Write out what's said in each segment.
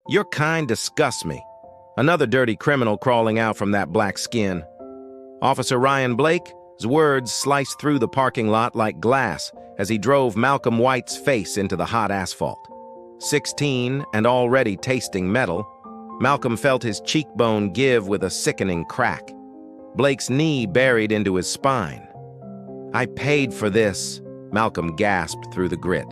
Your kind disgusts me. Another dirty criminal crawling out from that black skin. Officer Ryan Blake's words sliced through the parking lot like glass as he drove Malcolm White's face into the hot asphalt. 16 and already tasting metal, Malcolm felt his cheekbone give with a sickening crack. Blake's knee buried into his spine. "I paid for this," Malcolm gasped through the grit.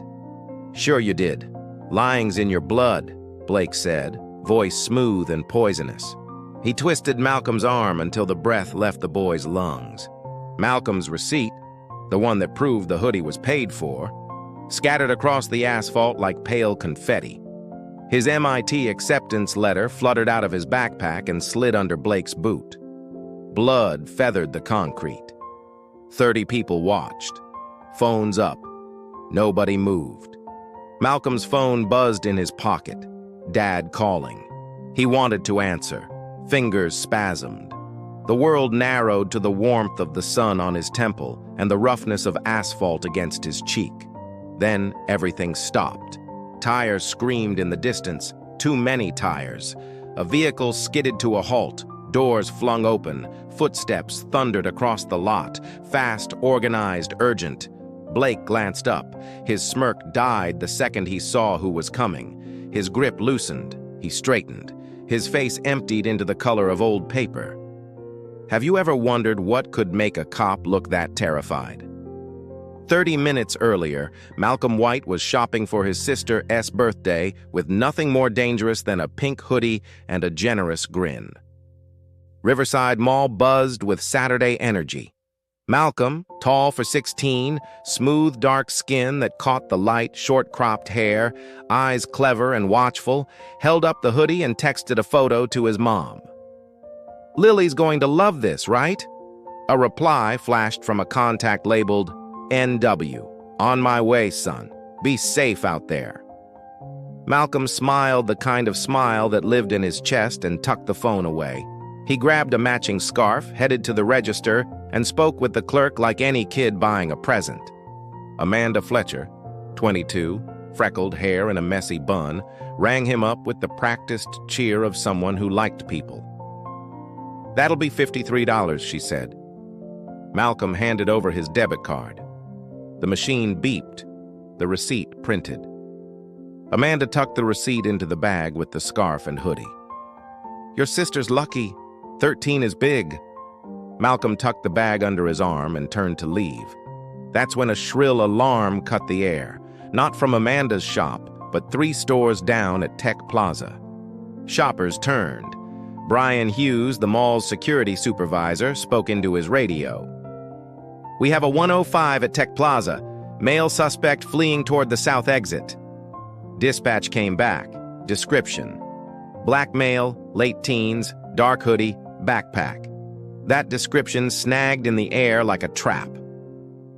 "Sure you did. Lying's in your blood," Blake said, voice smooth and poisonous. He twisted Malcolm's arm until the breath left the boy's lungs. Malcolm's receipt, the one that proved the hoodie was paid for, scattered across the asphalt like pale confetti. His MIT acceptance letter fluttered out of his backpack and slid under Blake's boot. Blood feathered the concrete. 30 people watched. Phones up. Nobody moved. Malcolm's phone buzzed in his pocket. Dad calling. He wanted to answer. Fingers spasmed. The world narrowed to the warmth of the sun on his temple and the roughness of asphalt against his cheek. Then everything stopped. Tires screamed in the distance. Too many tires. A vehicle skidded to a halt. Doors flung open. Footsteps thundered across the lot. Fast, organized, urgent. Blake glanced up. His smirk died the second he saw who was coming. His grip loosened. He straightened. His face emptied into the color of old paper. Have you ever wondered what could make a cop look that terrified? 30 minutes earlier, Malcolm White was shopping for his sister's birthday with nothing more dangerous than a pink hoodie and a generous grin. Riverside Mall buzzed with Saturday energy. Malcolm, tall for 16, smooth dark skin that caught the light, short-cropped hair, eyes clever and watchful, held up the hoodie and texted a photo to his mom. "Lily's going to love this, right?" A reply flashed from a contact labeled NW. "On my way, son. Be safe out there." Malcolm smiled the kind of smile that lived in his chest and tucked the phone away. He grabbed a matching scarf, headed to the register, and spoke with the clerk like any kid buying a present. Amanda Fletcher, 22, freckled hair in a messy bun, rang him up with the practiced cheer of someone who liked people. "That'll be $53, she said. Malcolm handed over his debit card. The machine beeped. The receipt printed. Amanda tucked the receipt into the bag with the scarf and hoodie. "Your sister's lucky. 13 is big." Malcolm tucked the bag under his arm and turned to leave. That's when a shrill alarm cut the air, not from Amanda's shop, but 3 stores down at Tech Plaza. Shoppers turned. Brian Hughes, the mall's security supervisor, spoke into his radio. "We have a 105 at Tech Plaza. Male suspect fleeing toward the south exit." Dispatch came back. Description: black male, late teens, dark hoodie, backpack. That description snagged in the air like a trap.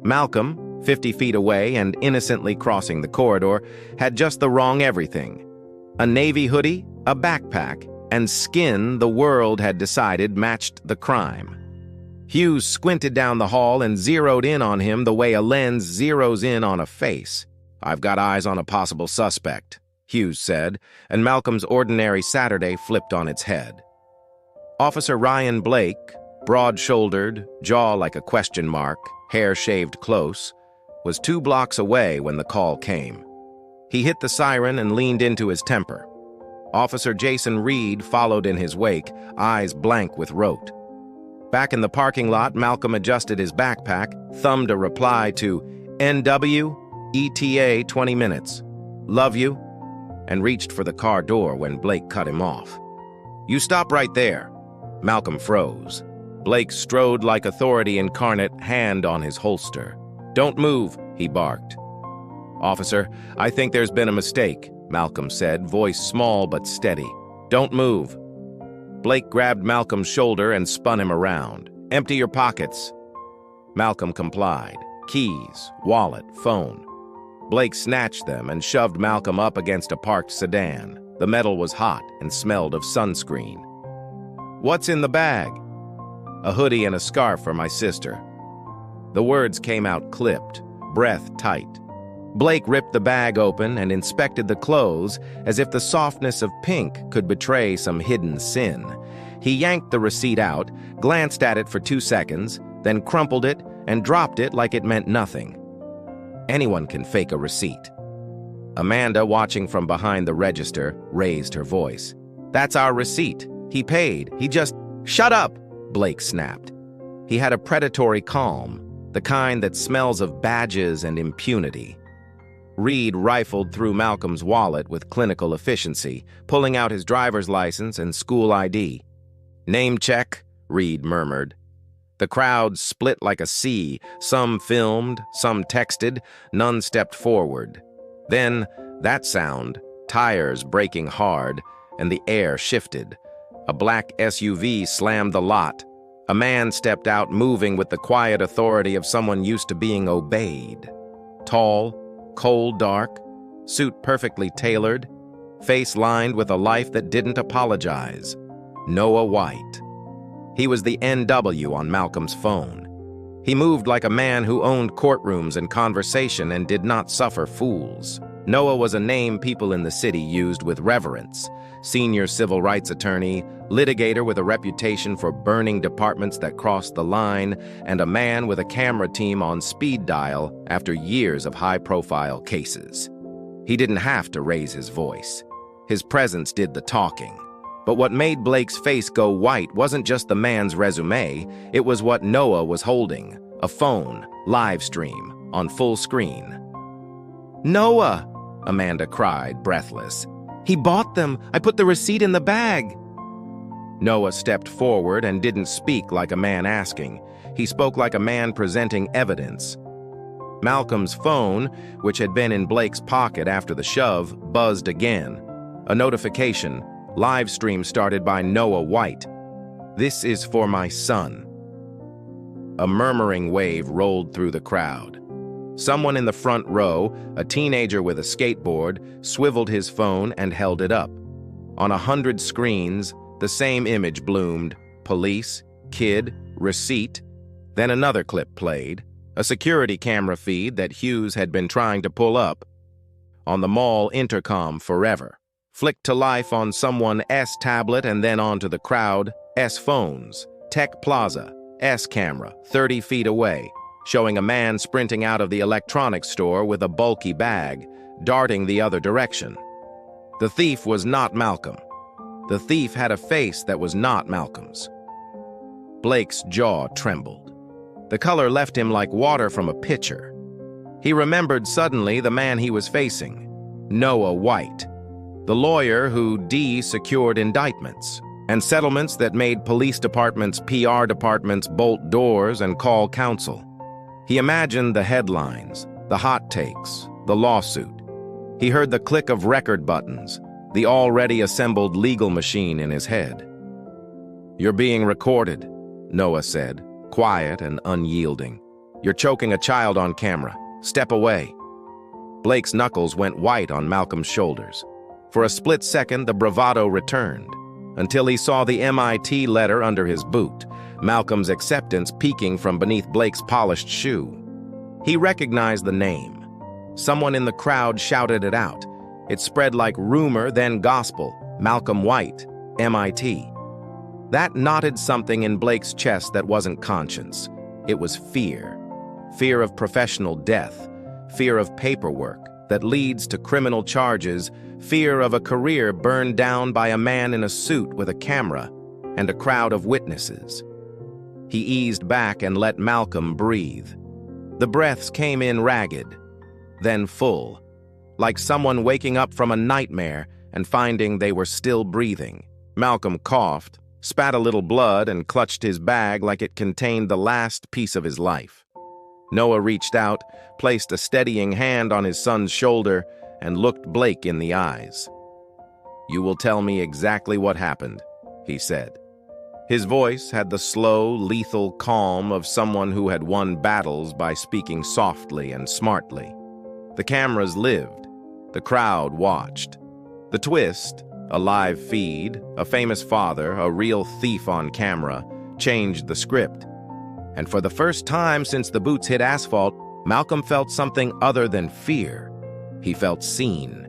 Malcolm, 50 feet away and innocently crossing the corridor, had just the wrong everything. A navy hoodie, a backpack, and skin the world had decided matched the crime. Hughes squinted down the hall and zeroed in on him the way a lens zeroes in on a face. "I've got eyes on a possible suspect," Hughes said, and Malcolm's ordinary Saturday flipped on its head. Officer Ryan Blake, broad-shouldered, jaw like a question mark, hair shaved close, was 2 blocks away when the call came. He hit the siren and leaned into his temper. Officer Jason Reed followed in his wake, eyes blank with rote. Back in the parking lot, Malcolm adjusted his backpack, thumbed a reply to NW, ETA 20 minutes. "Love you," and reached for the car door when Blake cut him off. "You stop right there." Malcolm froze. Blake strode like authority incarnate, hand on his holster. "Don't move," he barked. "Officer, I think there's been a mistake," Malcolm said, voice small but steady. "Don't move." Blake grabbed Malcolm's shoulder and spun him around. "Empty your pockets." Malcolm complied. Keys, wallet, phone. Blake snatched them and shoved Malcolm up against a parked sedan. The metal was hot and smelled of sunscreen. "What's in the bag?" "A hoodie and a scarf for my sister." The words came out clipped, breath tight. Blake ripped the bag open and inspected the clothes as if the softness of pink could betray some hidden sin. He yanked the receipt out, glanced at it for 2 seconds, then crumpled it and dropped it like it meant nothing. Anyone can fake a receipt. Amanda, watching from behind the register, raised her voice. "That's our receipt. He paid. He just—" "Shut up!" Blake snapped. He had a predatory calm, the kind that smells of badges and impunity. Reed rifled through Malcolm's wallet with clinical efficiency, pulling out his driver's license and school ID. "Name check," Reed murmured. The crowd split like a sea. Some filmed, some texted, none stepped forward. Then, that sound, tires braking hard, and the air shifted. A black SUV slammed the lot. A man stepped out, moving with the quiet authority of someone used to being obeyed. Tall, cold dark, suit perfectly tailored, face lined with a life that didn't apologize. Noah White. He was the NW on Malcolm's phone. He moved like a man who owned courtrooms and conversation and did not suffer fools. Noah was a name people in the city used with reverence. Senior civil rights attorney, litigator with a reputation for burning departments that crossed the line, and a man with a camera team on speed dial after years of high-profile cases. He didn't have to raise his voice. His presence did the talking. But what made Blake's face go white wasn't just the man's resume, it was what Noah was holding, a phone, live stream, on full screen. "Noah!" Amanda cried, breathless. "He bought them. I put the receipt in the bag." Noah stepped forward and didn't speak like a man asking. He spoke like a man presenting evidence. Malcolm's phone, which had been in Blake's pocket after the shove, buzzed again. A notification. Live stream started by Noah White. "This is for my son." A murmuring wave rolled through the crowd. Someone in the front row, a teenager with a skateboard, swiveled his phone and held it up. On 100 screens, the same image bloomed: police, kid, receipt. Then another clip played, a security camera feed that Hughes had been trying to pull up. On the mall intercom forever. Flicked to life on someone S tablet and then onto the crowd, S phones, Tech Plaza, S camera, 30 feet away, showing a man sprinting out of the electronics store with a bulky bag, darting the other direction. The thief was not Malcolm. The thief had a face that was not Malcolm's. Blake's jaw trembled. The color left him like water from a pitcher. He remembered suddenly the man he was facing, Noah White, the lawyer who secured indictments and settlements that made police departments' PR departments bolt doors and call counsel. He imagined the headlines, the hot takes, the lawsuit. He heard the click of record buttons, the already assembled legal machine in his head. "You're being recorded," Noah said, quiet and unyielding. "You're choking a child on camera. Step away." Blake's knuckles went white on Malcolm's shoulders. For a split second, the bravado returned, until he saw the MIT letter under his boot, Malcolm's acceptance peeking from beneath Blake's polished shoe. He recognized the name. Someone in the crowd shouted it out. It spread like rumor, then gospel. Malcolm White, MIT. That knotted something in Blake's chest that wasn't conscience. It was fear. Fear of professional death. Fear of paperwork that leads to criminal charges. Fear of a career burned down by a man in a suit with a camera and a crowd of witnesses. He eased back and let Malcolm breathe. The breaths came in ragged, then full, like someone waking up from a nightmare and finding they were still breathing. Malcolm coughed, spat a little blood, and clutched his bag like it contained the last piece of his life. Noah reached out, placed a steadying hand on his son's shoulder, and looked Blake in the eyes. "You will tell me exactly what happened," he said. His voice had the slow, lethal calm of someone who had won battles by speaking softly and smartly. The cameras lived. The crowd watched. The twist, a live feed, a famous father, a real thief on camera, changed the script. And for the first time since the boots hit asphalt, Malcolm felt something other than fear. He felt seen.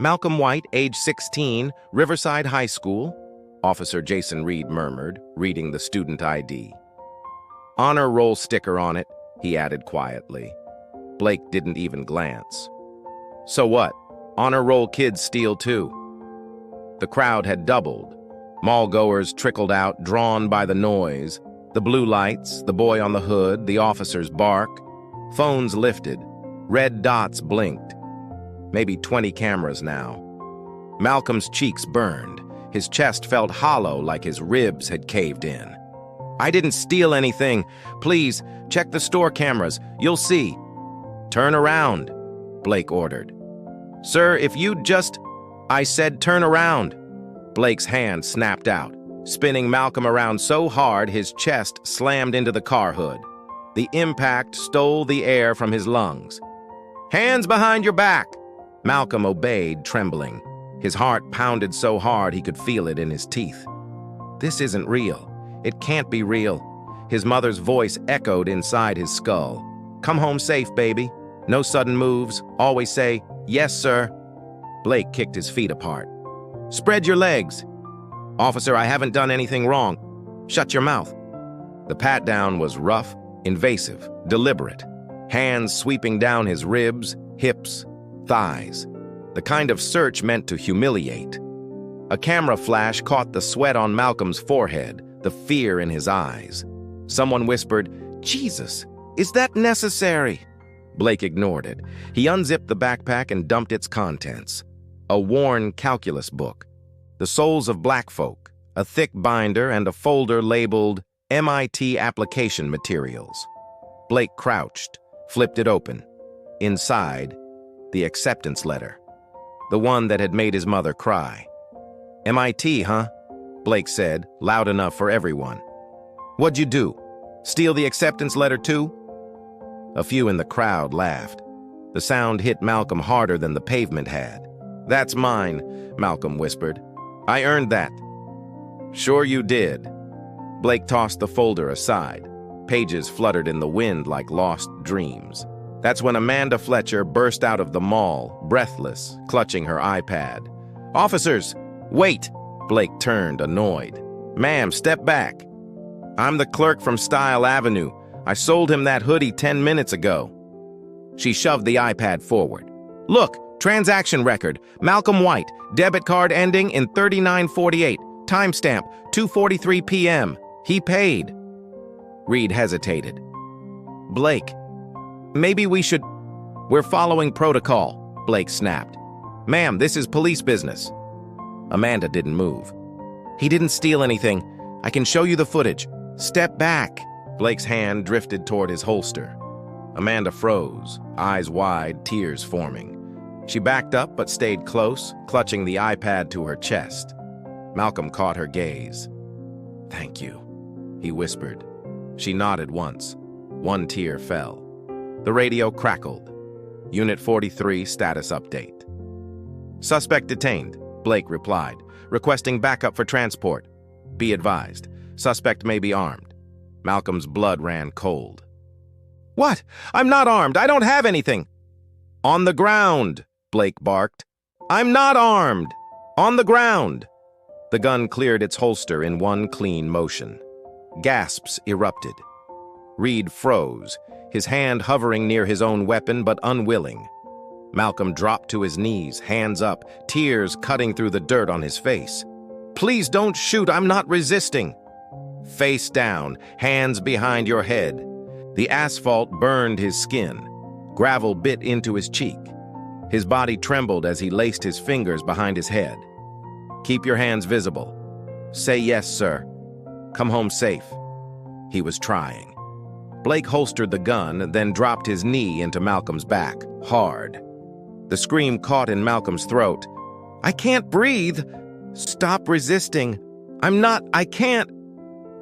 "Malcolm White, age 16, Riverside High School," Officer Jason Reed murmured, reading the student ID. "Honor roll sticker on it," he added quietly. Blake didn't even glance. "So what? Honor roll kids steal too." The crowd had doubled. Mall-goers trickled out, drawn by the noise. The blue lights, the boy on the hood, the officer's bark. Phones lifted. Red dots blinked. Maybe 20 cameras now. Malcolm's cheeks burned. His chest felt hollow, like his ribs had caved in. "I didn't steal anything. Please, check the store cameras. You'll see." "Turn around," Blake ordered. "Sir, if you'd just—" "I said turn around." Blake's hand snapped out, spinning Malcolm around so hard his chest slammed into the car hood. The impact stole the air from his lungs. "Hands behind your back!" Malcolm obeyed, trembling. His heart pounded so hard he could feel it in his teeth. This isn't real. It can't be real. His mother's voice echoed inside his skull. "Come home safe, baby. No sudden moves. Always say, 'Yes, sir.'" Blake kicked his feet apart. "Spread your legs." "Officer, I haven't done anything wrong." "Shut your mouth." The pat-down was rough, invasive, deliberate. Hands sweeping down his ribs, hips, thighs. The kind of search meant to humiliate. A camera flash caught the sweat on Malcolm's forehead, the fear in his eyes. Someone whispered, "Jesus, is that necessary?" Blake ignored it. He unzipped the backpack and dumped its contents. A worn calculus book. The Souls of Black Folk, a thick binder, and a folder labeled MIT Application Materials. Blake crouched, flipped it open. Inside, the acceptance letter. The one that had made his mother cry. "MIT, huh?" Blake said, loud enough for everyone. "What'd you do? Steal the acceptance letter too?" A few in the crowd laughed. The sound hit Malcolm harder than the pavement had. "That's mine," Malcolm whispered. "I earned that." "Sure you did." Blake tossed the folder aside. Pages fluttered in the wind like lost dreams. That's when Amanda Fletcher burst out of the mall, breathless, clutching her iPad. "Officers, wait!" Blake turned, annoyed. "Ma'am, step back." "I'm the clerk from Style Avenue. I sold him that hoodie 10 minutes ago." She shoved the iPad forward. "Look, transaction record. Malcolm White, debit card ending in 3948. Timestamp, 2:43 p.m. He paid." Reed hesitated. "Blake, maybe we should—" "We're following protocol," Blake snapped. "Ma'am, this is police business." Amanda didn't move. "He didn't steal anything. I can show you the footage. Step back." Blake's hand drifted toward his holster. Amanda froze, eyes wide, tears forming. She backed up but stayed close, clutching the iPad to her chest. Malcolm caught her gaze. "Thank you," he whispered. She nodded once. One tear fell. The radio crackled. Unit 43 status update. "Suspect detained," Blake replied, "requesting backup for transport. Be advised, suspect may be armed." Malcolm's blood ran cold. "What? I'm not armed. I don't have anything." "On the ground," Blake barked. "I'm not armed. On the ground." The gun cleared its holster in one clean motion. Gasps erupted. Reed froze, his hand hovering near his own weapon but unwilling. Malcolm dropped to his knees, hands up, tears cutting through the dirt on his face. "Please don't shoot, I'm not resisting." Face down, hands behind your head. The asphalt burned his skin. Gravel bit into his cheek. His body trembled as he laced his fingers behind his head. "Keep your hands visible. Say yes, sir. Come home safe." He was trying. Blake holstered the gun, then dropped his knee into Malcolm's back, hard. The scream caught in Malcolm's throat. "I can't breathe." "Stop resisting." I can't."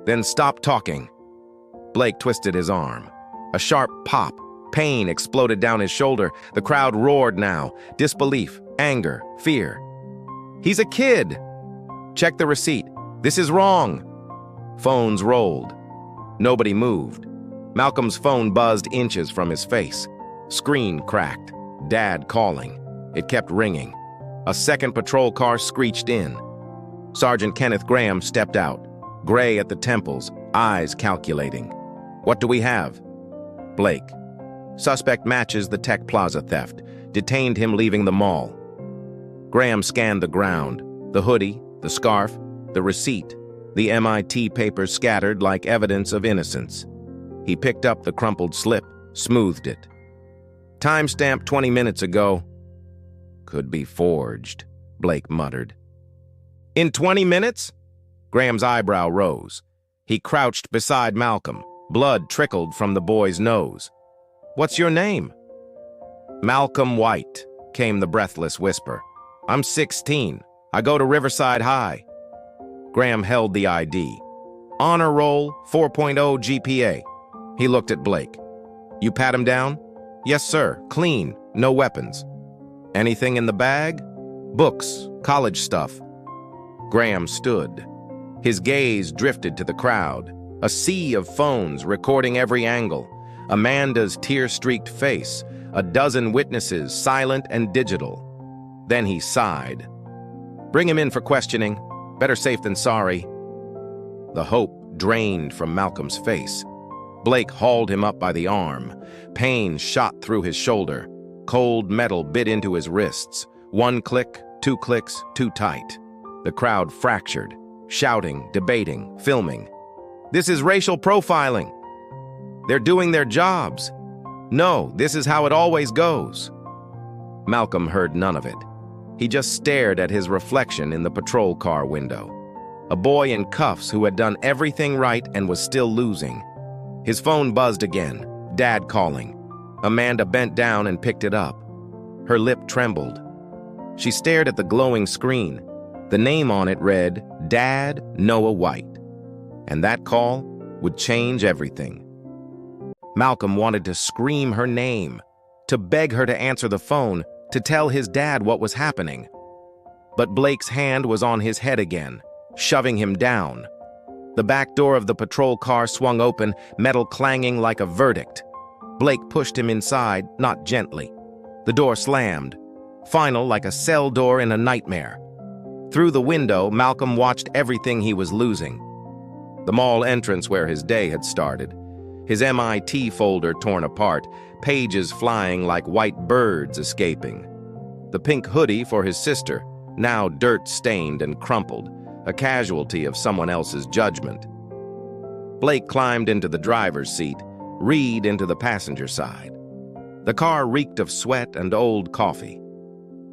"Then stop talking." Blake twisted his arm. A sharp pop. Pain exploded down his shoulder. The crowd roared now. Disbelief, anger, fear. "He's a kid." "Check the receipt. This is wrong." Phones rolled. Nobody moved. Malcolm's phone buzzed inches from his face. Screen cracked. Dad calling. It kept ringing. A second patrol car screeched in. Sergeant Kenneth Graham stepped out, gray at the temples, eyes calculating. "What do we have?" "Blake. Suspect matches the Tech Plaza theft. Detained him leaving the mall." Graham scanned the ground, the hoodie, the scarf, the receipt, the MIT papers scattered like evidence of innocence. He picked up the crumpled slip, smoothed it. "Timestamp 20 minutes ago." "Could be forged," Blake muttered. "In 20 minutes?" Graham's eyebrow rose. He crouched beside Malcolm. Blood trickled from the boy's nose. "What's your name?" "Malcolm White," came the breathless whisper. "I'm 16. I go to Riverside High." Graham held the ID. "Honor roll, 4.0 GPA. He looked at Blake. "You pat him down?" "Yes, sir. Clean. No weapons." "Anything in the bag?" "Books. College stuff." Graham stood. His gaze drifted to the crowd. A sea of phones recording every angle. Amanda's tear-streaked face. A dozen witnesses, silent and digital. Then he sighed. "Bring him in for questioning. Better safe than sorry." The hope drained from Malcolm's face. Blake hauled him up by the arm. Pain shot through his shoulder. Cold metal bit into his wrists. One click, two clicks, too tight. The crowd fractured, shouting, debating, filming. "This is racial profiling. They're doing their jobs. No, this is how it always goes." Malcolm heard none of it. He just stared at his reflection in the patrol car window. A boy in cuffs who had done everything right and was still losing. His phone buzzed again. Dad calling. Amanda bent down and picked it up. Her lip trembled. She stared at the glowing screen. The name on it read, Dad Noah White. And that call would change everything. Malcolm wanted to scream her name, to beg her to answer the phone, to tell his dad what was happening. But Blake's hand was on his head again, shoving him down. The back door of the patrol car swung open, metal clanging like a verdict. Blake pushed him inside, not gently. The door slammed, final like a cell door in a nightmare. Through the window, Malcolm watched everything he was losing. The mall entrance where his day had started. His MIT folder torn apart, pages flying like white birds escaping. The pink hoodie for his sister, now dirt-stained and crumpled, a casualty of someone else's judgment. Blake climbed into the driver's seat, Reed into the passenger side. The car reeked of sweat and old coffee.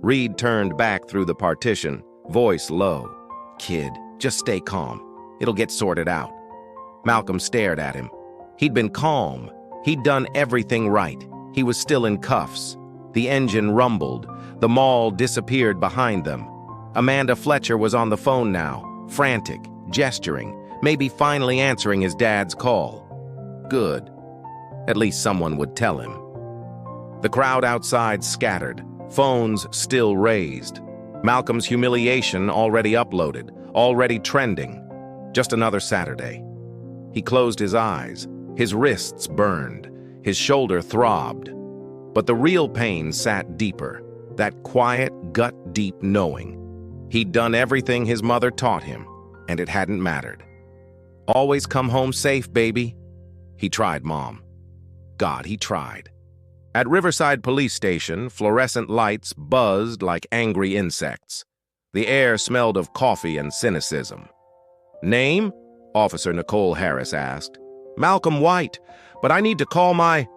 Reed turned back through the partition, voice low. "Kid, just stay calm. It'll get sorted out." Malcolm stared at him. He'd been calm. He'd done everything right. He was still in cuffs. The engine rumbled. The mall disappeared behind them. Amanda Fletcher was on the phone now, frantic, gesturing, maybe finally answering his dad's call. Good. At least someone would tell him. The crowd outside scattered, phones still raised. Malcolm's humiliation already uploaded, already trending. Just another Saturday. He closed his eyes. His wrists burned. His shoulder throbbed. But the real pain sat deeper, that quiet, gut-deep knowing. He'd done everything his mother taught him, and it hadn't mattered. "Always come home safe, baby." He tried, Mom. God, he tried. At Riverside Police Station, fluorescent lights buzzed like angry insects. The air smelled of coffee and cynicism. "Name?" Officer Nicole Harris asked. "Malcolm White, but I need to call my—"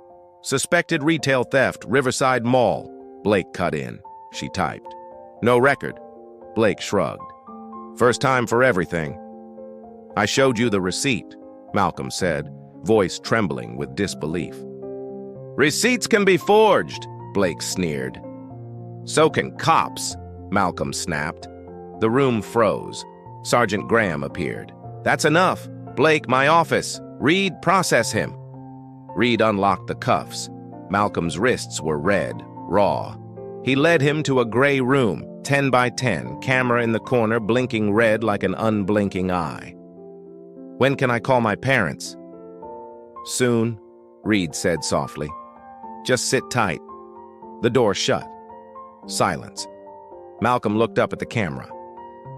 "Suspected retail theft, Riverside Mall," Blake cut in. She typed. "No record." Blake shrugged. "First time for everything." "I showed you the receipt," Malcolm said, voice trembling with disbelief. "Receipts can be forged," Blake sneered. "So can cops," Malcolm snapped. The room froze. Sergeant Graham appeared. "That's enough. Blake, my office. Reed, process him." Reed unlocked the cuffs. Malcolm's wrists were red, raw. He led him to a gray room, 10 by 10, camera in the corner blinking red like an unblinking eye. "When can I call my parents?" "Soon," Reed said softly. "Just sit tight." The door shut. Silence. Malcolm looked up at the camera.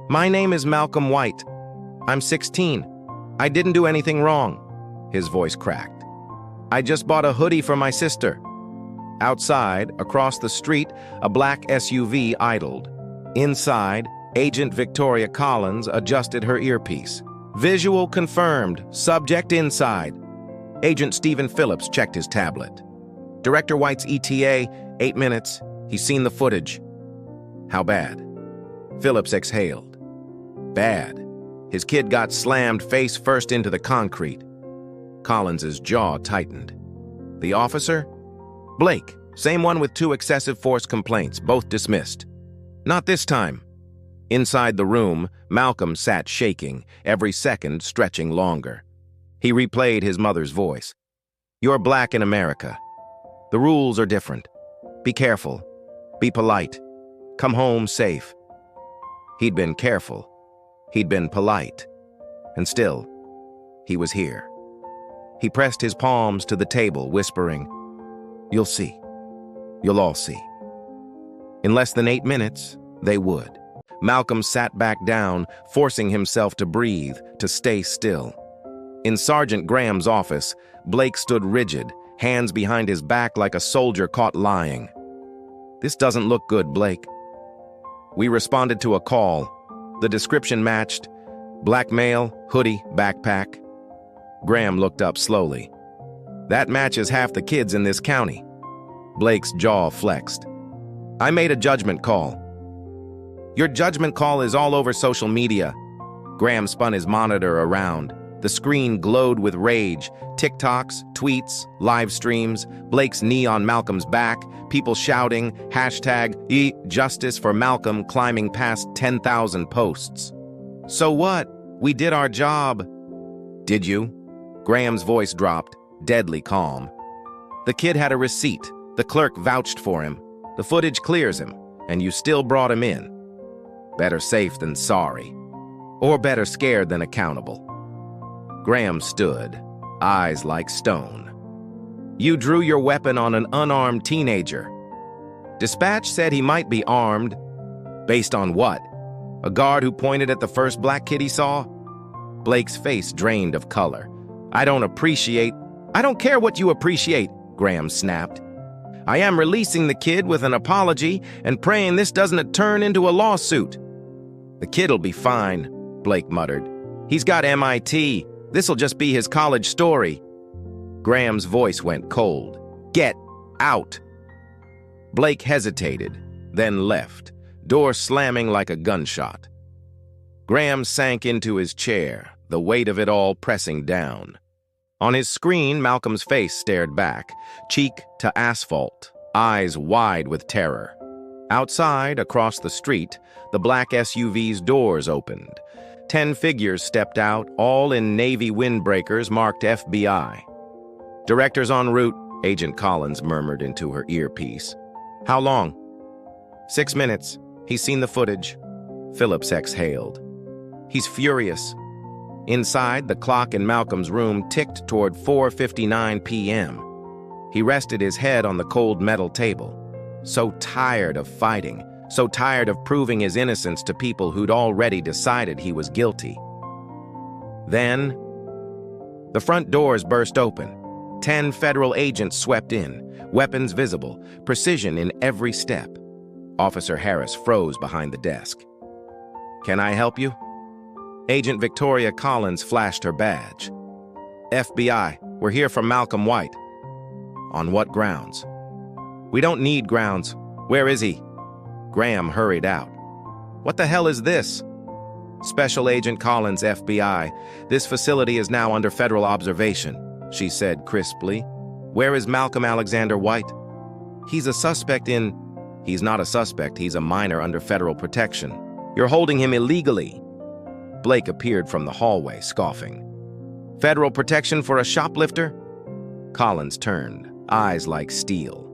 "My name is Malcolm White. I'm 16. I didn't do anything wrong." His voice cracked. "I just bought a hoodie for my sister." Outside, across the street, a black SUV idled. Inside, Agent Victoria Collins adjusted her earpiece. "Visual confirmed. Subject inside." Agent Stephen Phillips checked his tablet. "Director White's ETA, 8 minutes. He's seen the footage." "How bad?" Phillips exhaled. "Bad. His kid got slammed face first into the concrete." Collins's jaw tightened. "The officer?" "Blake, same one with 2 excessive force complaints, both dismissed." "Not this time." Inside the room, Malcolm sat shaking, every second stretching longer. He replayed his mother's voice. "You're black in America. The rules are different. Be careful. Be polite. Come home safe." He'd been careful. He'd been polite. And still, he was here. He pressed his palms to the table, whispering, "You'll see. You'll all see." In less than 8 minutes, they would. Malcolm sat back down, forcing himself to breathe, to stay still. In Sergeant Graham's office, Blake stood rigid, hands behind his back like a soldier caught lying. "This doesn't look good, Blake." "We responded to a call. The description matched. Black male, hoodie, backpack." Graham looked up slowly. "That matches half the kids in this county." Blake's jaw flexed. "I made a judgment call." "Your judgment call is all over social media." Graham spun his monitor around. The screen glowed with rage. TikToks, tweets, live streams, Blake's knee on Malcolm's back, people shouting, #Justice for Malcolm climbing past 10,000 posts. "So what? We did our job." "Did you?" Graham's voice dropped, deadly calm. "The kid had a receipt. The clerk vouched for him. The footage clears him, and you still brought him in. Better safe than sorry. Or better scared than accountable." Graham stood, eyes like stone. "You drew your weapon on an unarmed teenager. Dispatch said he might be armed. Based on what? A guard who pointed at the first black kid he saw?" Blake's face drained of color. I don't care what you appreciate," Graham snapped. "I am releasing the kid with an apology and praying this doesn't turn into a lawsuit." "The kid'll be fine," Blake muttered. "He's got MIT. This'll just be his college story." Graham's voice went cold. "Get out." Blake hesitated, then left, door slamming like a gunshot. Graham sank into his chair, the weight of it all pressing down. On his screen, Malcolm's face stared back, cheek to asphalt, eyes wide with terror. Outside, across the street, the black SUV's doors opened. 10 figures stepped out, all in navy windbreakers marked FBI. "Director's en route," Agent Collins murmured into her earpiece. "How long?" 6 minutes. He's seen the footage." Phillips exhaled. "He's furious." Inside, the clock in Malcolm's room ticked toward 4:59 p.m. He rested his head on the cold metal table. So tired of fighting, so tired of proving his innocence to people who'd already decided he was guilty. Then, the front doors burst open. 10 federal agents swept in, weapons visible, precision in every step. Officer Harris froze behind the desk. "Can I help you?" Agent Victoria Collins flashed her badge. "FBI, we're here from Malcolm White." "On what grounds?" "We don't need grounds. Where is he?" Graham hurried out. "What the hell is this?" "Special Agent Collins, FBI. This facility is now under federal observation," she said crisply. "Where is Malcolm Alexander White?" "He's a suspect in..." "He's not a suspect. He's a minor under federal protection. You're holding him illegally." Blake appeared from the hallway, scoffing. "Federal protection for a shoplifter?" Collins turned, eyes like steel.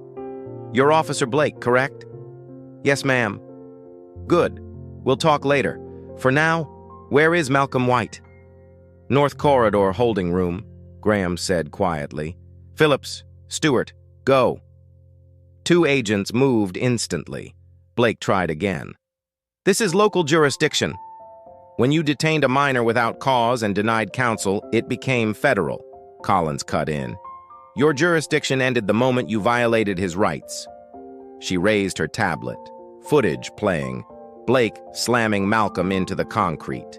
"You're Officer Blake, correct?" "Yes, ma'am." "Good. We'll talk later. For now, where is Malcolm White?" "North Corridor holding room," Graham said quietly. Phillips, Stewart, go. Two agents moved instantly. Blake tried again. This is local jurisdiction. When you detained a minor without cause and denied counsel, it became federal. Collins cut in. Your jurisdiction ended the moment you violated his rights. She raised her tablet, footage playing, Blake slamming Malcolm into the concrete.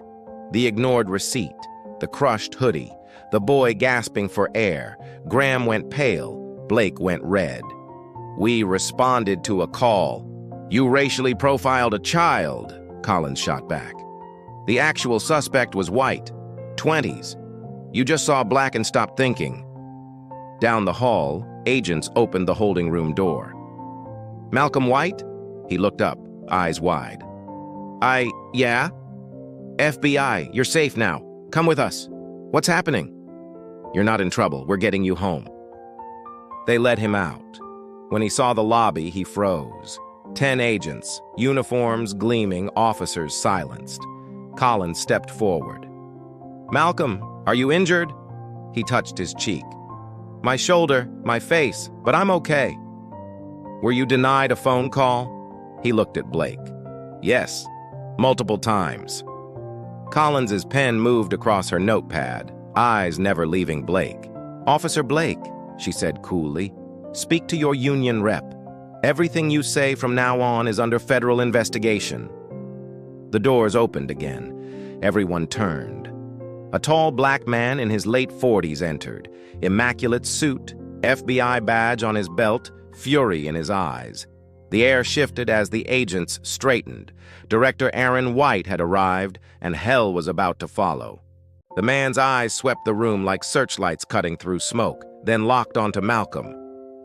The ignored receipt, the crushed hoodie, the boy gasping for air. Graham went pale, Blake went red. We responded to a call. You racially profiled a child, Collins shot back. The actual suspect was white, 20s. You just saw black and stopped thinking. Down the hall, agents opened the holding room door. Malcolm White? He looked up, eyes wide. Yeah? FBI, you're safe now. Come with us. What's happening? You're not in trouble. We're getting you home. They let him out. When he saw the lobby, he froze. 10 agents, uniforms gleaming, officers silenced. Collins stepped forward. Malcolm, are you injured? He touched his cheek. My shoulder, my face, but I'm okay. Were you denied a phone call? He looked at Blake. Yes, multiple times. Collins's pen moved across her notepad, eyes never leaving Blake. Officer Blake, she said coolly, speak to your union rep. Everything you say from now on is under federal investigation. The doors opened again. Everyone turned. A tall black man in his late 40s entered, immaculate suit, FBI badge on his belt, fury in his eyes. The air shifted as the agents straightened. Director Aaron White had arrived, and hell was about to follow. The man's eyes swept the room like searchlights cutting through smoke, then locked onto Malcolm.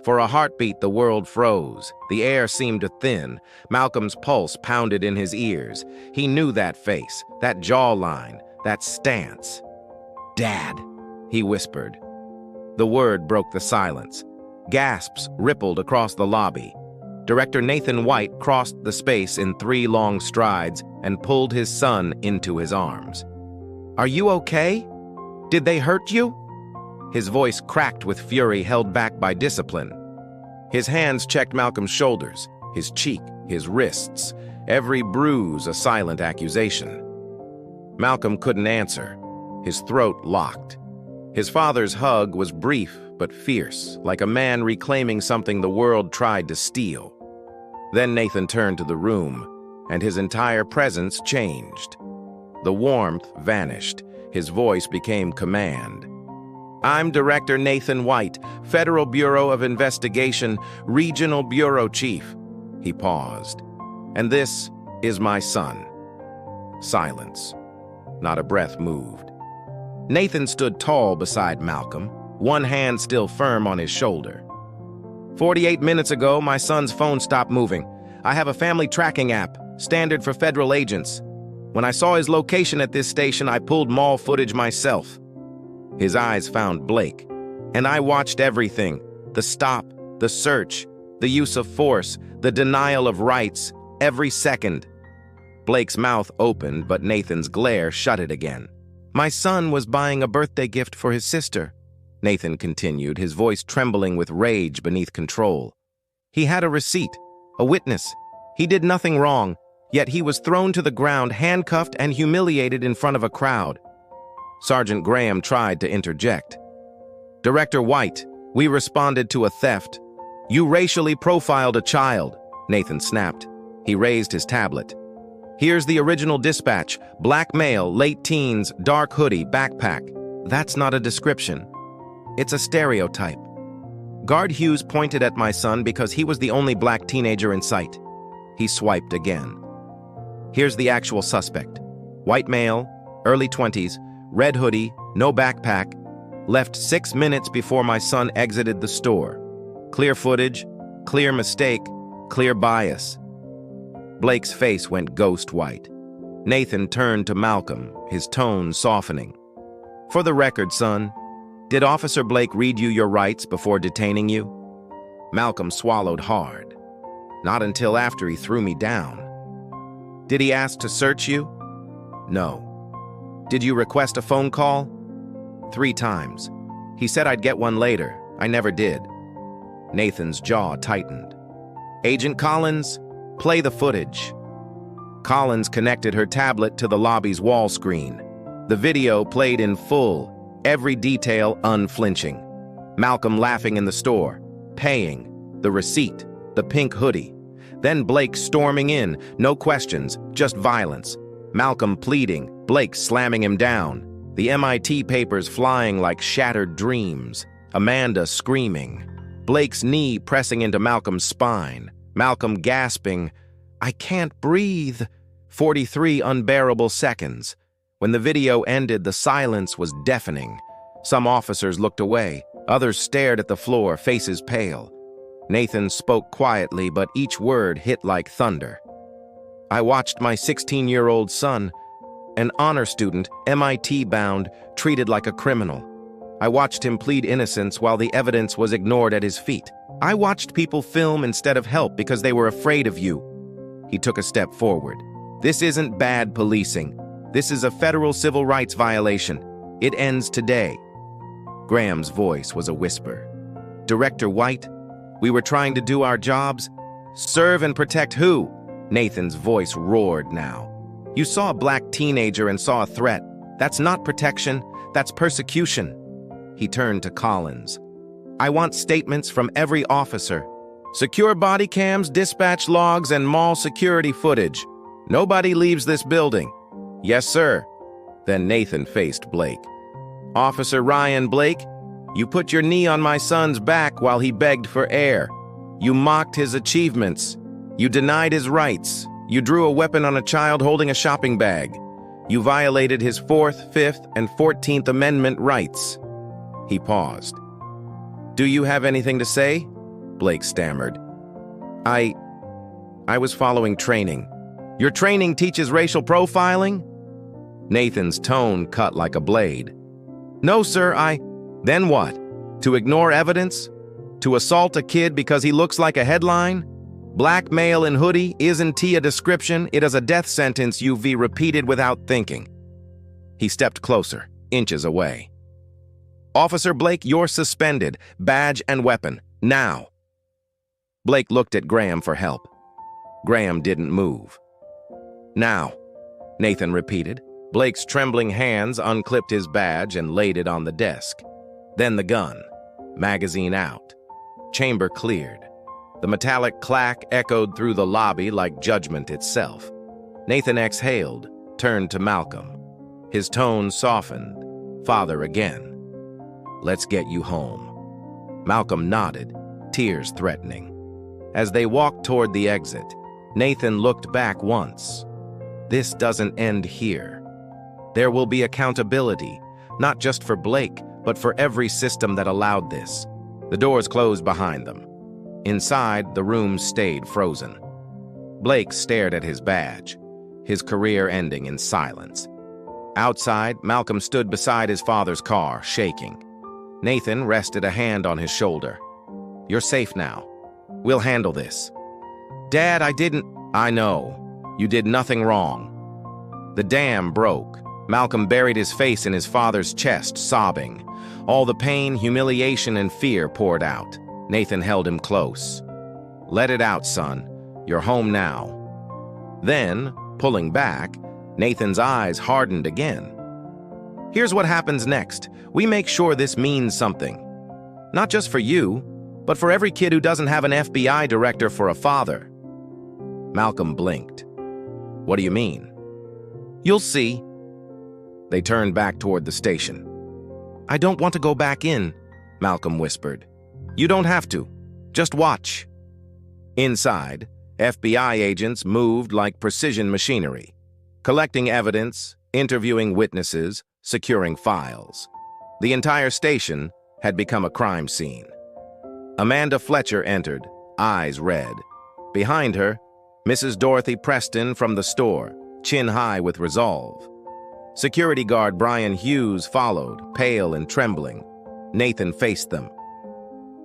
For a heartbeat, the world froze. The air seemed to thin. Malcolm's pulse pounded in his ears. He knew that face, that jawline, that stance. Dad, he whispered. The word broke the silence. Gasps rippled across the lobby. Director Nathan White crossed the space in 3 long strides and pulled his son into his arms. Are you okay? Did they hurt you? His voice cracked with fury held back by discipline. His hands checked Malcolm's shoulders, his cheek, his wrists, every bruise a silent accusation. Malcolm couldn't answer, his throat locked. His father's hug was brief but fierce, like a man reclaiming something the world tried to steal. Then Nathan turned to the room, and his entire presence changed. The warmth vanished, his voice became command. I'm Director Nathan White, Federal Bureau of Investigation, Regional Bureau Chief. He paused. And this is my son. Silence. Not a breath moved. Nathan stood tall beside Malcolm, one hand still firm on his shoulder. 48 minutes ago, my son's phone stopped moving. I have a family tracking app, standard for federal agents. When I saw his location at this station, I pulled mall footage myself. His eyes found Blake, and I watched everything. The stop, the search, the use of force, the denial of rights, every second. Blake's mouth opened, but Nathan's glare shut it again. My son was buying a birthday gift for his sister, Nathan continued, his voice trembling with rage beneath control. He had a receipt, a witness. He did nothing wrong, yet he was thrown to the ground, handcuffed and humiliated in front of a crowd. Sergeant Graham tried to interject. Director White, we responded to a theft. You racially profiled a child, Nathan snapped. He raised his tablet. Here's the original dispatch. Black male, late teens, dark hoodie, backpack. That's not a description. It's a stereotype. Guard Hughes pointed at my son because he was the only black teenager in sight. He swiped again. Here's the actual suspect. White male, early 20s, red hoodie, no backpack, left 6 minutes before my son exited the store. Clear footage, clear mistake, clear bias. Blake's face went ghost white. Nathan turned to Malcolm, his tone softening. For the record, son, did Officer Blake read you your rights before detaining you? Malcolm swallowed hard. Not until after he threw me down. Did he ask to search you? No. Did you request a phone call? 3 times. He said I'd get one later. I never did. Nathan's jaw tightened. Agent Collins, play the footage. Collins connected her tablet to the lobby's wall screen. The video played in full, every detail unflinching. Malcolm laughing in the store, paying, the receipt, the pink hoodie. Then Blake storming in, no questions, just violence. Malcolm pleading, Blake slamming him down. The MIT papers flying like shattered dreams. Amanda screaming. Blake's knee pressing into Malcolm's spine. Malcolm gasping, I can't breathe. 43 unbearable seconds. When the video ended, the silence was deafening. Some officers looked away. Others stared at the floor, faces pale. Nathan spoke quietly, but each word hit like thunder. I watched my 16-year-old son, an honor student, MIT-bound, treated like a criminal. I watched him plead innocence while the evidence was ignored at his feet. I watched people film instead of help because they were afraid of you. He took a step forward. This isn't bad policing. This is a federal civil rights violation. It ends today. Graham's voice was a whisper. Director White, we were trying to do our jobs. Serve and protect who? Nathan's voice roared now. You saw a black teenager and saw a threat. That's not protection, that's persecution. He turned to Collins. I want statements from every officer. Secure body cams, dispatch logs, and mall security footage. Nobody leaves this building. Yes, sir. Then Nathan faced Blake. Officer Ryan Blake, you put your knee on my son's back while he begged for air. You mocked his achievements. You denied his rights. You drew a weapon on a child holding a shopping bag. You violated his 4th, 5th, and 14th Amendment rights. He paused. Do you have anything to say? Blake stammered. I was following training. Your training teaches racial profiling? Nathan's tone cut like a blade. No, sir, Then what? To ignore evidence? To assault a kid because he looks like a headline? Black male in hoodie isn't a description, it is a death sentence you've repeated without thinking. He stepped closer, inches away. Officer Blake, you're suspended. Badge and weapon. Now. Blake looked at Graham for help. Graham didn't move. Now, Nathan repeated. Blake's trembling hands unclipped his badge and laid it on the desk. Then the gun. Magazine out. Chamber cleared. The metallic clack echoed through the lobby like judgment itself. Nathan exhaled, turned to Malcolm. His tone softened. Father again. Let's get you home. Malcolm nodded, tears threatening. As they walked toward the exit, Nathan looked back once. This doesn't end here. There will be accountability, not just for Blake, but for every system that allowed this. The doors closed behind them. Inside, the room stayed frozen. Blake stared at his badge, his career ending in silence. Outside, Malcolm stood beside his father's car, shaking. Nathan rested a hand on his shoulder. You're safe now. We'll handle this. Dad, I know. You did nothing wrong. The dam broke. Malcolm buried his face in his father's chest, sobbing. All the pain, humiliation, and fear poured out. Nathan held him close. Let it out, son. You're home now. Then, pulling back, Nathan's eyes hardened again. Here's what happens next. We make sure this means something. Not just for you, but for every kid who doesn't have an FBI director for a father. Malcolm blinked. What do you mean? You'll see. They turned back toward the station. I don't want to go back in, Malcolm whispered. You don't have to. Just watch. Inside, FBI agents moved like precision machinery, collecting evidence, interviewing witnesses, securing files. The entire station had become a crime scene. Amanda Fletcher entered, eyes red. Behind her, Mrs. Dorothy Preston from the store, chin high with resolve. Security guard Brian Hughes followed, pale and trembling. Nathan faced them.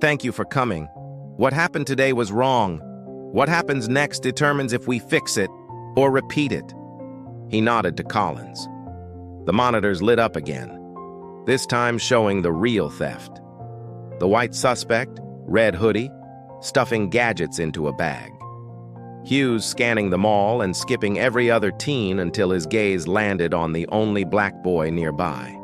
Thank you for coming. What happened today was wrong. What happens next determines if we fix it or repeat it. He nodded to Collins. The monitors lit up again, this time showing the real theft. The white suspect, red hoodie, stuffing gadgets into a bag. Hughes scanning them all and skipping every other teen until his gaze landed on the only black boy nearby.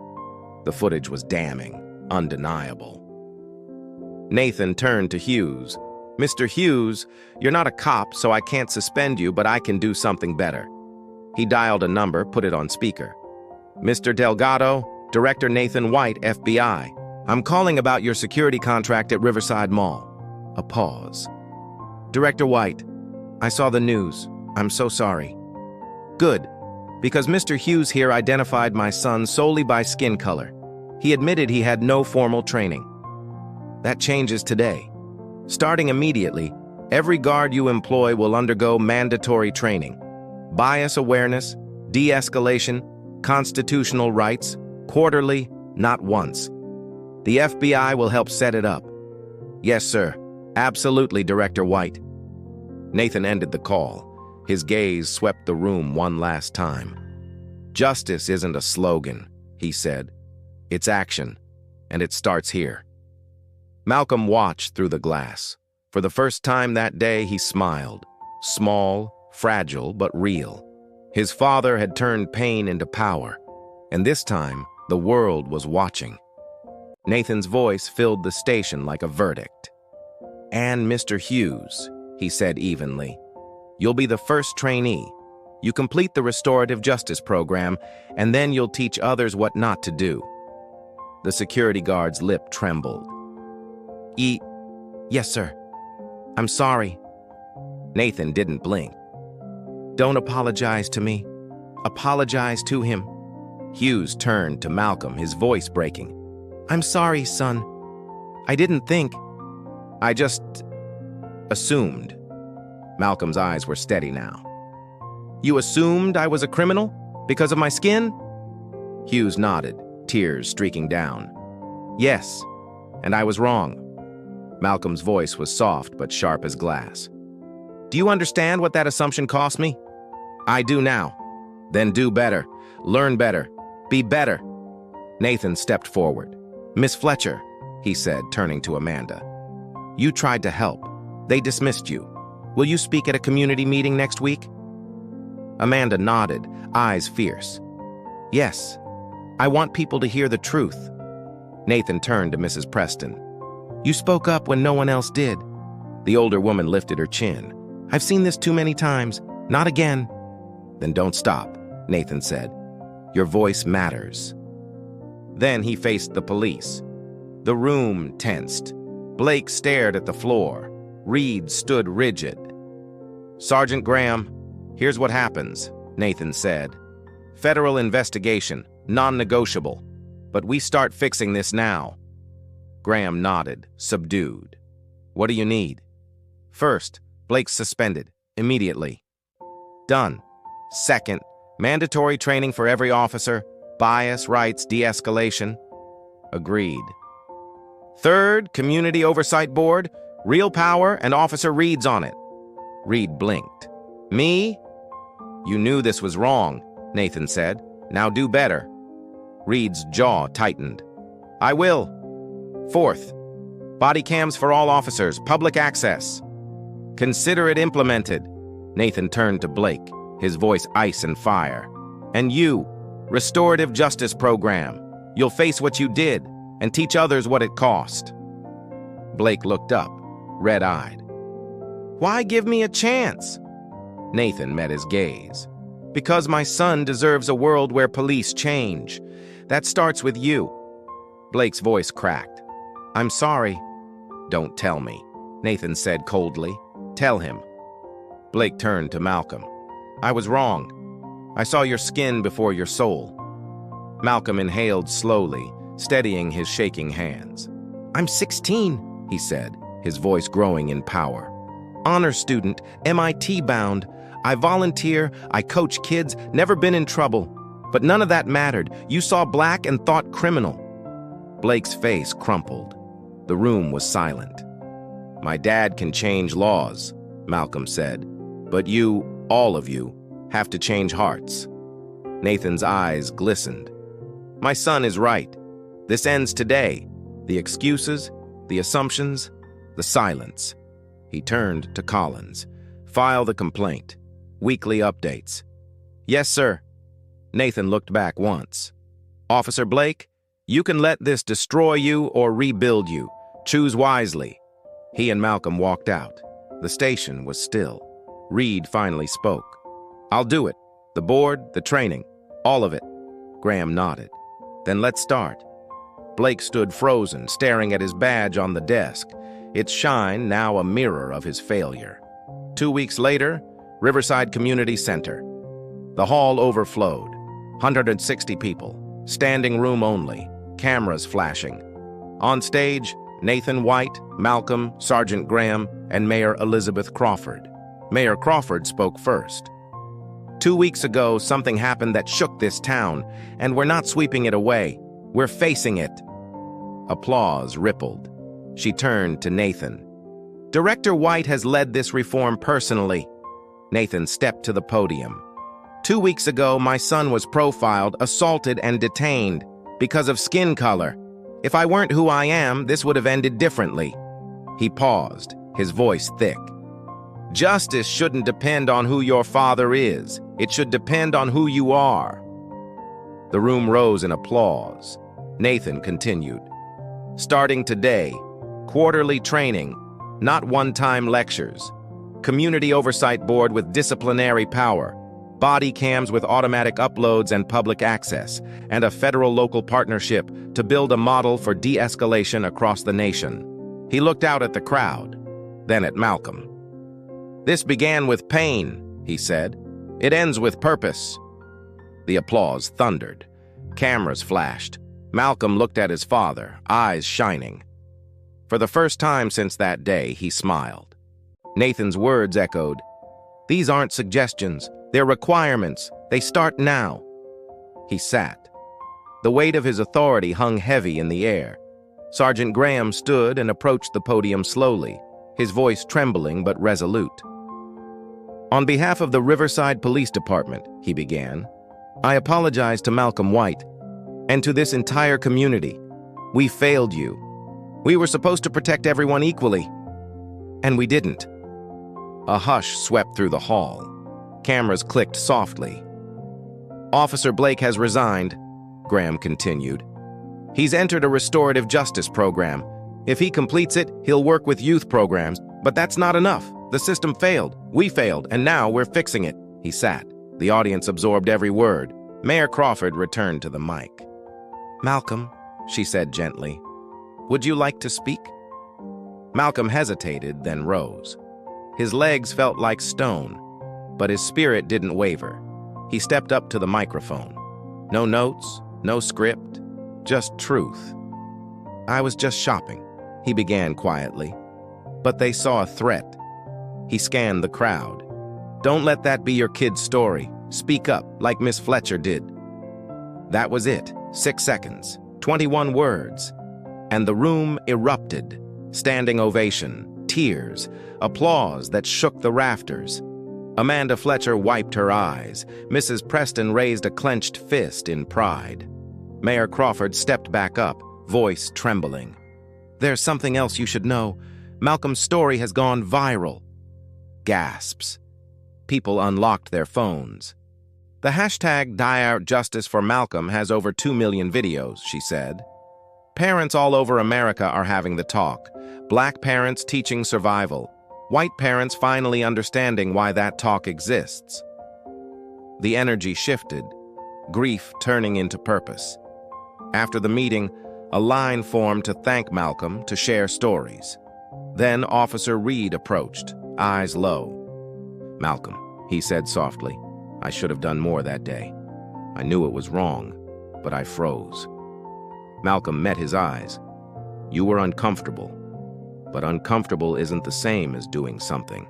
The footage was damning, undeniable. Nathan turned to Hughes. "Mr. Hughes, you're not a cop, so I can't suspend you, but I can do something better." He dialed a number, put it on speaker. "Mr. Delgado, Director Nathan White, FBI. I'm calling about your security contract at Riverside Mall." A pause. "Director White, I saw the news. I'm so sorry." "Good, because Mr. Hughes here identified my son solely by skin color. He admitted he had no formal training. That changes today. Starting immediately, every guard you employ will undergo mandatory training. Bias awareness, de-escalation, constitutional rights, quarterly, not once. The FBI will help set it up." "Yes, sir. Absolutely, Director White." Nathan ended the call. His gaze swept the room one last time. "Justice isn't a slogan," he said. "It's action, and it starts here." Malcolm watched through the glass. For the first time that day, he smiled. Small, fragile, but real. His father had turned pain into power, and this time, the world was watching. Nathan's voice filled the station like a verdict. "And Mr. Hughes," he said evenly, "you'll be the first trainee. You complete the restorative justice program, and then you'll teach others what not to do." The security guard's lip trembled. Yes, sir. I'm sorry." Nathan didn't blink. "Don't apologize to me. Apologize to him." Hughes turned to Malcolm, his voice breaking. "I'm sorry, son. I didn't think. I just assumed." Malcolm's eyes were steady now. "You assumed I was a criminal because of my skin?" Hughes nodded, tears streaking down. "Yes, and I was wrong." Malcolm's voice was soft but sharp as glass. "Do you understand what that assumption cost me?" "I do now." "Then do better. Learn better. Be better." Nathan stepped forward. "Miss Fletcher," he said, turning to Amanda. "You tried to help. They dismissed you. Will you speak at a community meeting next week?" Amanda nodded, eyes fierce. "Yes. I want people to hear the truth." Nathan turned to Mrs. Preston. "You spoke up when no one else did." The older woman lifted her chin. "I've seen this too many times. Not again." "Then don't stop," Nathan said. "Your voice matters." Then he faced the police. The room tensed. Blake stared at the floor. Reed stood rigid. "Sergeant Graham, here's what happens," Nathan said. "Federal investigation, non-negotiable. But we start fixing this now." Graham nodded, subdued. "What do you need?" "First, Blake's suspended, immediately." "Done. Second, mandatory training for every officer, bias, rights, de-escalation." "Agreed." "Third, community oversight board, real power, and Officer Reed's on it." Reed blinked. "Me?" "You knew this was wrong," Nathan said. "Now do better." Reed's jaw tightened. "I will." "Fourth, body cams for all officers, public access." "Consider it implemented." Nathan turned to Blake, his voice ice and fire. "And you, restorative justice program. You'll face what you did and teach others what it cost." Blake looked up, red-eyed. "Why give me a chance?" Nathan met his gaze. "Because my son deserves a world where police change. That starts with you." Blake's voice cracked. "I'm sorry." "Don't tell me," Nathan said coldly. "Tell him." Blake turned to Malcolm. "I was wrong. I saw your skin before your soul." Malcolm inhaled slowly, steadying his shaking hands. "I'm 16, he said, his voice growing in power. "Honor student, MIT bound. I volunteer, I coach kids, never been in trouble. But none of that mattered. You saw black and thought criminal." Blake's face crumpled. The room was silent. "My dad can change laws," Malcolm said. "But you, all of you, have to change hearts." Nathan's eyes glistened. "My son is right. This ends today. The excuses, The assumptions, the silence. He turned to Collins. File the complaint. Weekly updates. Yes, sir. Nathan looked back once. Officer Blake, you can let this destroy you or rebuild you. Choose wisely. He and Malcolm walked out. The station was still. Reed finally spoke. I'll do it. The board, the training, all of it. Graham nodded. Then let's start. Blake stood frozen, staring at his badge on the desk, its shine now a mirror of his failure. 2 weeks later, Riverside Community Center. The hall overflowed. 160 people, standing room only, cameras flashing. On stage, Nathan White, Malcolm, Sergeant Graham, and Mayor Elizabeth Crawford. Mayor Crawford spoke first. 2 weeks ago, something happened that shook this town, and we're not sweeping it away. We're facing it. Applause rippled. She turned to Nathan. Director White has led this reform personally. Nathan stepped to the podium. 2 weeks ago, my son was profiled, assaulted, and detained because of skin color. If I weren't who I am, this would have ended differently. He paused, his voice thick. Justice shouldn't depend on who your father is. It should depend on who you are. The room rose in applause. Nathan continued. Starting today, quarterly training, not one-time lectures. Community oversight board with disciplinary power. Body cams with automatic uploads and public access, and a federal-local partnership to build a model for de-escalation across the nation. He looked out at the crowd, then at Malcolm. This began with pain, he said. It ends with purpose. The applause thundered. Cameras flashed. Malcolm looked at his father, eyes shining. For the first time since that day, he smiled. Nathan's words echoed. These aren't suggestions. They're requirements. They start now. He sat. The weight of his authority hung heavy in the air. Sergeant Graham stood and approached the podium slowly, his voice trembling but resolute. On behalf of the Riverside Police Department, he began, I apologize to Malcolm White and to this entire community. We failed you. We were supposed to protect everyone equally, and we didn't. A hush swept through the hall. Cameras clicked softly. Officer Blake has resigned, Graham continued. He's entered a restorative justice program. If he completes it, he'll work with youth programs, but that's not enough. The system failed, we failed, and now we're fixing it. He sat. The audience absorbed every word. Mayor Crawford returned to the mic. Malcolm, she said gently, would you like to speak? Malcolm hesitated, then rose. His legs felt like stone, but his spirit didn't waver. He stepped up to the microphone. No notes, no script, just truth. I was just shopping, he began quietly. But they saw a threat. He scanned the crowd. Don't let that be your kid's story. Speak up, like Miss Fletcher did. That was it. 6 seconds, 21 words. And the room erupted. Standing ovation, tears, applause that shook the rafters. Amanda Fletcher wiped her eyes. Mrs. Preston raised a clenched fist in pride. Mayor Crawford stepped back up, voice trembling. There's something else you should know. Malcolm's story has gone viral. Gasps. People unlocked their phones. The hashtag #DieOutJustice for Malcolm has over 2 million videos, she said. Parents all over America are having the talk. Black parents teaching survival. White parents finally understanding why that talk exists. The energy shifted, grief turning into purpose. After the meeting, a line formed to thank Malcolm, to share stories. Then Officer Reed approached, eyes low. Malcolm, he said softly, I should have done more that day. I knew it was wrong, but I froze. Malcolm met his eyes. You were uncomfortable, but uncomfortable isn't the same as doing something.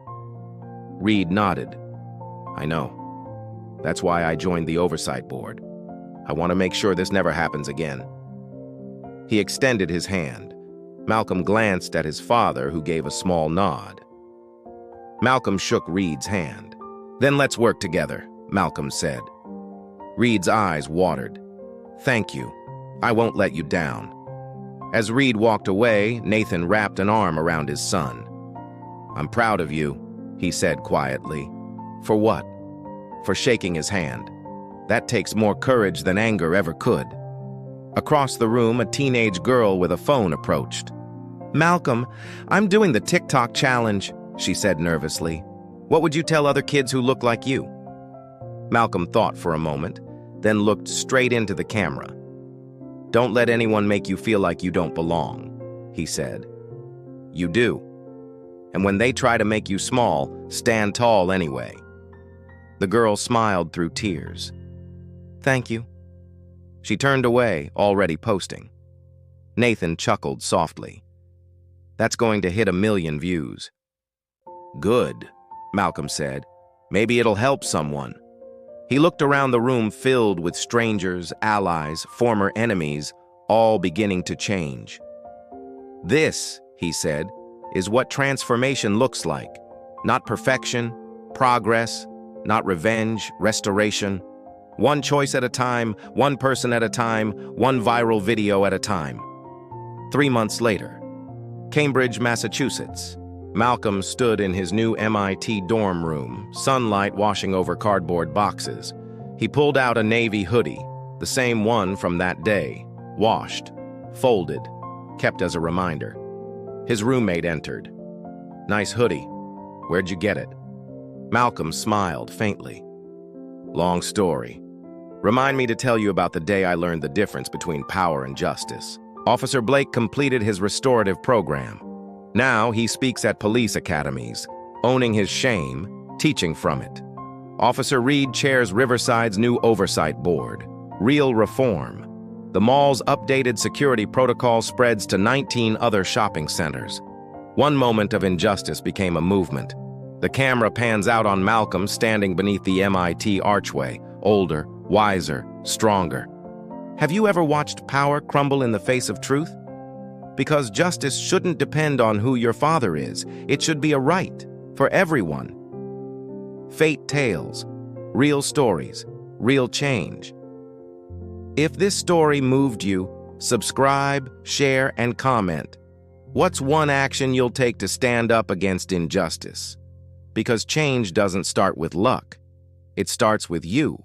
Reed nodded. I know. That's why I joined the oversight board. I want to make sure this never happens again. He extended his hand. Malcolm glanced at his father, who gave a small nod. Malcolm shook Reed's hand. Then let's work together, Malcolm said. Reed's eyes watered. Thank you. I won't let you down. As Reed walked away, Nathan wrapped an arm around his son. "I'm proud of you," he said quietly. "For what?" "For shaking his hand. That takes more courage than anger ever could." Across the room, a teenage girl with a phone approached. "Malcolm, I'm doing the TikTok challenge," she said nervously. "What would you tell other kids who look like you?" Malcolm thought for a moment, then looked straight into the camera. "Don't let anyone make you feel like you don't belong," he said. "You do. And when they try to make you small, stand tall anyway." The girl smiled through tears. "Thank you." She turned away, already posting. Nathan chuckled softly. "That's going to hit 1 million views." "Good," Malcolm said. "Maybe it'll help someone." He looked around the room filled with strangers, allies, former enemies, all beginning to change. "This," he said, "is what transformation looks like. Not perfection, progress, not revenge, restoration. One choice at a time, one person at a time, one viral video at a time." 3 months later, Cambridge, Massachusetts. Malcolm stood in his new MIT dorm room, sunlight washing over cardboard boxes. He pulled out a navy hoodie, the same one from that day, washed, folded, kept as a reminder. His roommate entered. "Nice hoodie. Where'd you get it?" Malcolm smiled faintly. "Long story. Remind me to tell you about the day I learned the difference between power and justice." Officer Blake completed his restorative program. Now he speaks at police academies, owning his shame, teaching from it. Officer Reed chairs Riverside's new oversight board. Real reform. The mall's updated security protocol spreads to 19 other shopping centers. One moment of injustice became a movement. The camera pans out on Malcolm standing beneath the MIT archway, older, wiser, stronger. Have you ever watched power crumble in the face of truth? Because justice shouldn't depend on who your father is. It should be a right for everyone. Fate tales, real stories, real change. If this story moved you, subscribe, share, and comment. What's one action you'll take to stand up against injustice? Because change doesn't start with luck. It starts with you.